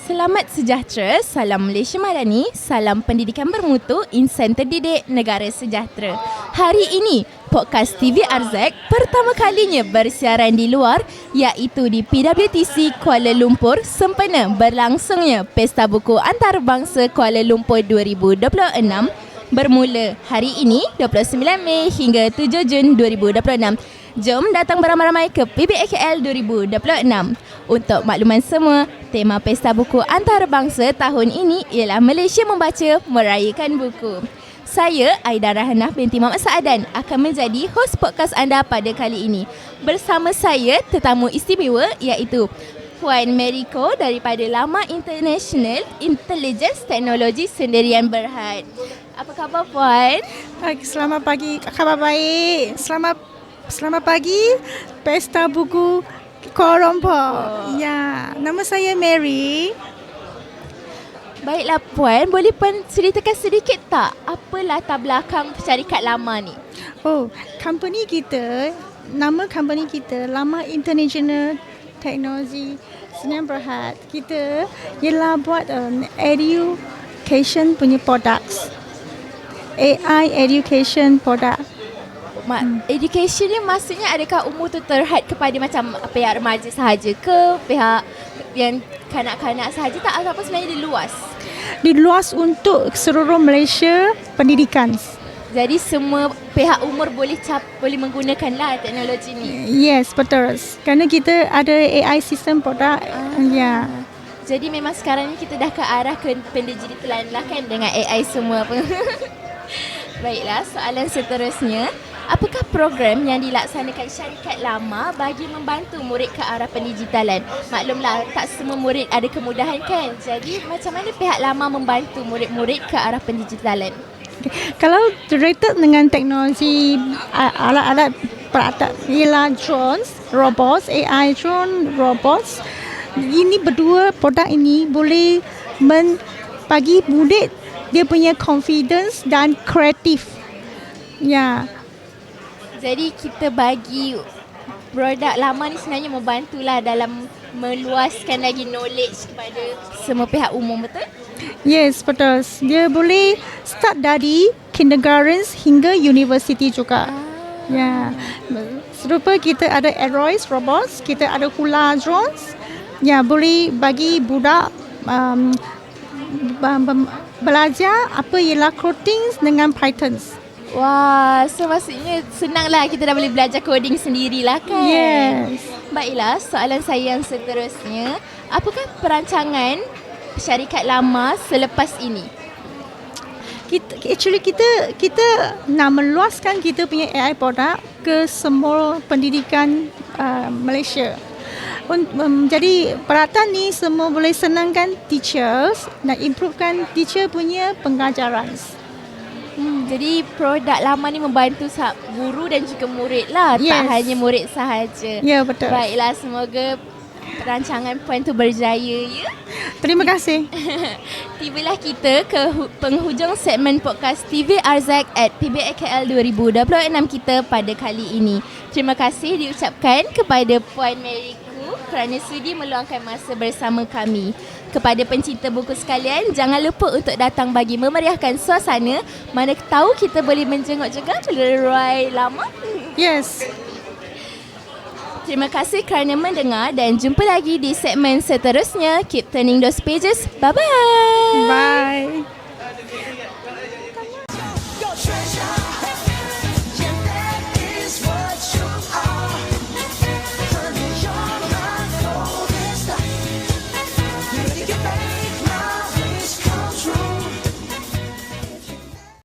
Selamat sejahtera, salam Malaysia Madani, salam pendidikan bermutu, insan terdidik, negara sejahtera. Hari ini, podcast TV Arzak pertama kalinya bersiaran di luar, iaitu di PWTC Kuala Lumpur sempena berlangsungnya Pesta Buku Antarabangsa Kuala Lumpur 2026 bermula hari ini 29 Mei hingga 7 Jun 2026. Jom datang beramai-ramai ke PBAKL 2026. Untuk makluman semua, tema Pesta Buku Antarabangsa tahun ini ialah Malaysia Membaca Merayakan Buku. Saya, Aida Rahanah binti Muhammad Saadan, akan menjadi hos podcast anda pada kali ini. Bersama saya, tetamu istimewa iaitu Puan Meriko daripada Lama International Intelligence Teknologi Sendirian Berhad. Apa khabar Puan? Selamat pagi, khabar baik. Selamat pagi, Pesta Buku Kuala Lumpur. Ya, nama saya Mary. Baiklah Puan, boleh Puan ceritakan sedikit tak apa latar belakang syarikat Lama ni? Nama company kita Lama International Technology Sdn Bhd. Kita ialah buat education punya products. AI education product. Education ni maksudnya adakah umur tu terhad kepada macam pihak remaja sahaja ke, pihak yang kanak-kanak sahaja tak, ataupun sebenarnya diluas? Diluas untuk seluruh Malaysia pendidikan. Jadi semua pihak umur boleh menggunakanlah teknologi ni. Yes, betul. Kerana kita ada AI sistem produk. Ya. Jadi memang sekarang ni kita dah ke arah ke pendigitalan lah kan, dengan AI semua pun. Baiklah, soalan seterusnya. Apakah program yang dilaksanakan syarikat Lama bagi membantu murid ke arah pendigitalan? Maklumlah, tak semua murid ada kemudahan kan? Jadi macam mana pihak Lama membantu murid-murid ke arah pendigitalan? Kalau related dengan teknologi alat-alat peralatan ialah drones, robots, AI drone, robots. Ini berdua produk ini boleh bagi murid dia punya confidence dan kreatif. Ya. Jadi kita bagi produk Lama ni sebenarnya membantulah dalam meluaskan lagi knowledge kepada semua pihak umum, betul? Yes, betul. Dia boleh start dari kindergarten hingga university juga. Ya. Serupa kita ada Aerois robots, kita ada Hula drones. Ya, boleh bagi budak belajar apa ialah coding dengan Python. Wah, so maksudnya senanglah kita dah boleh belajar coding sendirilah kan? Yes. Baiklah, soalan saya yang seterusnya. Apakah perancangan syarikat Lama selepas ini? Kita nak meluaskan kita punya AI produk ke semua pendidikan Malaysia. Jadi peralatan ni semua boleh senangkan teachers dan improvekan teacher punya pengajaran. Jadi produk Lama ni membantu guru dan juga murid lah. Yes. Tak hanya murid sahaja. Ya, betul. Baiklah, semoga perancangan Puan tu berjaya ya. Terima kasih. Tibalah kita ke penghujung segmen podcast TV Arzak at PBAKL 2026 kita pada kali ini. Terima kasih diucapkan kepada Puan Meriku kerana sudi meluangkan masa bersama kami. Kepada pencinta buku sekalian, jangan lupa untuk datang bagi memeriahkan suasana. Mana tahu kita boleh menjenguk juga pelerai Lama. Yes. Terima kasih kerana mendengar dan jumpa lagi di segmen seterusnya. Keep turning those pages. Bye-bye. Bye.